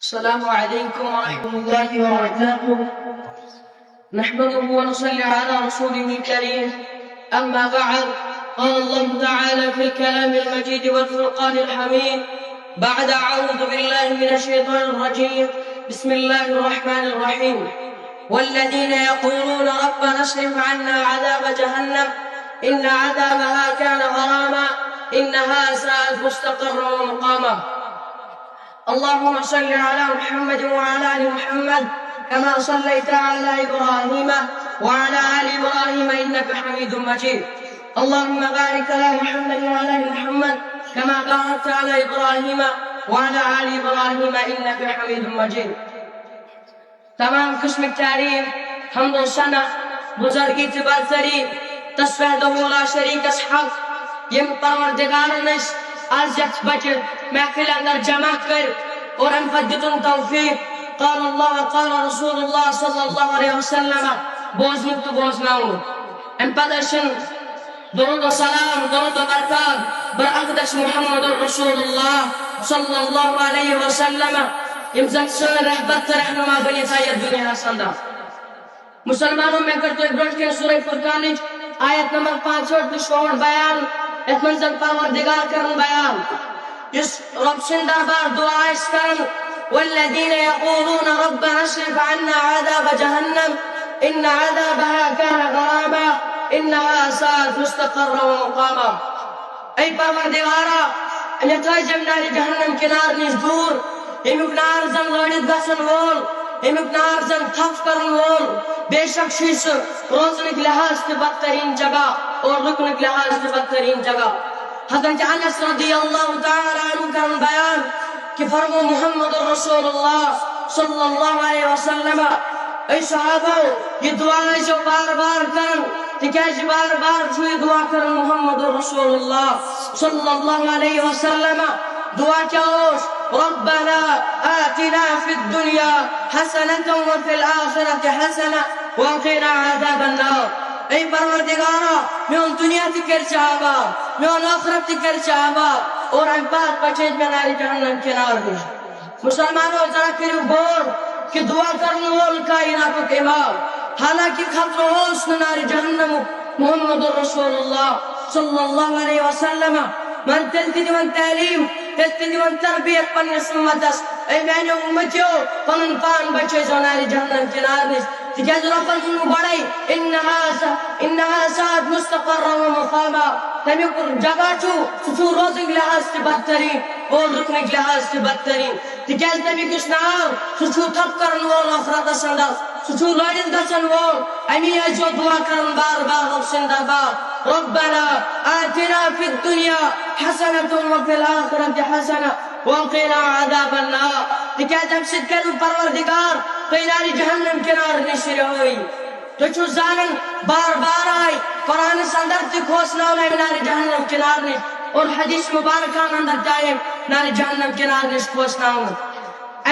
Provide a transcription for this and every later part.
السلام عليكم ورحمة الله وبركاته. نحمده ونصلي على رسوله الكريم. أما بعد، قال الله تعالى في الكلام المجيد والفرقان الحميد بعد أعوذ بالله من الشيطان الرجيم. بسم الله الرحمن الرحيم. والذين يقولون ربنا اصرف عنا عذاب جهنم إن عذابها كان غراما إنها ساءت مستقرا ومقاما. اللهم صل على محمد وعلى آل محمد كما صليت على إبراهيم وعلى آل إبراهيم إنك حميد مجيد. اللهم بارك على محمد وعلى آل محمد كما باركت على إبراهيم وعلى آل إبراهيم إنك حميد مجيد. تمام قسم التعريف حمد السنة بزرگی برتری تصویح لا شریک حق یم پروردگارن آز یت بچہ محفل اندر جمع کر اور ام پتہ دتن توفیق. قال اللہ وقال رسول اللہ صلی اللہ علیہ وسلم بوزن تو بوزناؤن ام پتہ درود و سلام درود و برکات بر اقدس محمد رسول اللہ صلی اللہ علیہ وسلم یم زن سن رحبت رہنما بنی سید دنیا سندا. مسلمانوں میں کرتے برٹ کے سورہ فرقان آیت نمبر 65 بیان ات منزل پروردگار کرن بیان اس رب سن دربار دعا اس کرن. والذین یقولون ربنا اصرف عنا عذاب جہنم ان عذابها كان غراما انها ساءت مستقرا ومقاما. ای پروردگارا نتائج نار جہنم کنار نیز دور امیک نار زن لڑت گژھن وول امیک نار زن تھپ کرن وول بے شک چھ روزنک لحاظ سے بدترین جگہ اور رکنک لحاظ سے بدترین جگہ. حضرت انس رضی اللہ تعالی عنہ کا بیان کہ فرمو محمد رسول اللہ صلی اللہ علیہ وسلم اے صحابہ یہ دعا جو بار بار کرن تکیاز بار بار چھوئی دعا کرن محمد رسول اللہ صلی اللہ علیہ وسلم. دعا کیا ہوش ربنا آتنا في الدنيا حسنة وفي الآخرة حسنة وقنا عذاب النار. ای پروردگارا میون دنیا تکر چاہبا میون آخرت تکر چاہبا اور ام بات بچیج میں ناری جہنم کنار دی. مسلمانوں ذرا کرو غور کہ دعا کرنے وول کائنات کے امام حالانکہ خطر ہوس ناری جہنم محمد رسول اللہ صلی اللہ علیہ وسلم من تلتی دیون تعلیم تلتی دیون تربیت پنی سمتس. ای میں نے امتیو پنن پان بچے جو ناری جہنم کنار دی تکیاز رفل کنو بڑھائی انہا ساعت مستقر و مقاما. تمی پر جگہ چھو روزنگ لحاظ سے بدترین اور رکنگ لحاظ سے بدترین تکیاز تمی کس نام چھو تھپ کرن وول آخرت سندر چھو لڑت گژھن وول امی جو دعا کرن بار بار رب سندر بار ربنا آتنا في الدنيا حسنة وفي الآخرة حسنة وقنا عذاب النار. تکیاز ہم سد کرو پروردگار ناری جہنم کنار نشر ہوئی تو چھو زانن بار بار آئی قرآن سندر تی کھوسنا ہوئی ناری جہنم کنار نش اور حدیث مبارکان اندر جائے ناری جہنم کنار نش کھوسنا ہوئی.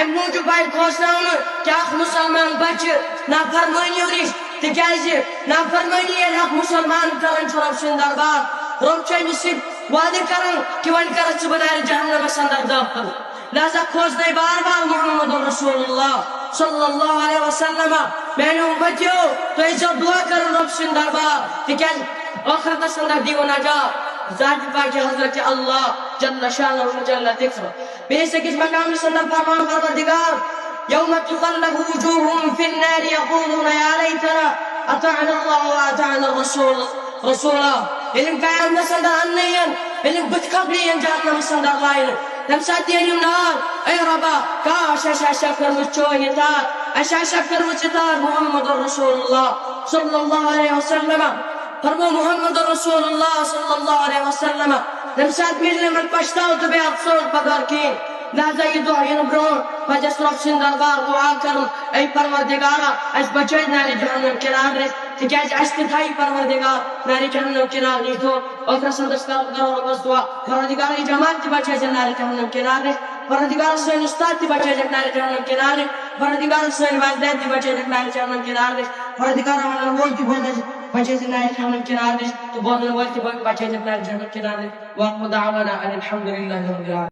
ام موجود بائی کھوسنا ہوئی کہ اخ مسلمان بچ نا فرمانی ہوئی تکیازی نا فرمانی ہے حق مسلمان کرن چھو رب سندر بار رب چھو نصیب وعدے کرن کہ ون کرن چھو ناری جہنم سندر داخل. لہذا کھوز دے بار بار محمد رسول اللہ صلی اللہ علیہ وسلم میں نے امتیو تو ایسا دعا کرن رب سندر بار تکیاز آخرت سندر دیو نجات ذات پاک حضرت اللہ جل شانہ و جل ذکر. بے سے کس مقام سندر فرمان پروردگار یوم تقلب وجوہم فی النار یقولون یا لیتنا اطعنا اللہ و اطعنا رسولا. علم قیام سندر انہین علم بت قبلین جہنم سندر لائن تم ساتین نار اے ربا کاش اشا کر وچوی تار اشا کر وچتار محمد رسول اللہ صلی اللہ علیہ وسلم. فرمو محمد رسول اللہ صلی اللہ علیہ وسلم تم سات ملنے من پشتاو تو بے افسوس پدار کی. لہذا یہ دعا یہ برون فجس رب سندر بار دعا کرن ای پروردگارا اس بچے ناری جہنم کنار رس تکیاز اس تھائی پروردگار ناری جہنم کنار نہیں تو اور سندس کا کرو بس دعا پروردگار ای جماعت بچے ناری جہنم کنار رس پروردگار سوین استاد بچے ناری جہنم کنار رس پروردگار سوین والدین بچے ناری جہنم کنار رس پروردگار ہمارا وہ کی بولے بچے ناری جہنم کنار رس تو بولنے والے بچے ناری جہنم کنار رس واقع دعوانا ان الحمدللہ رب العالمین.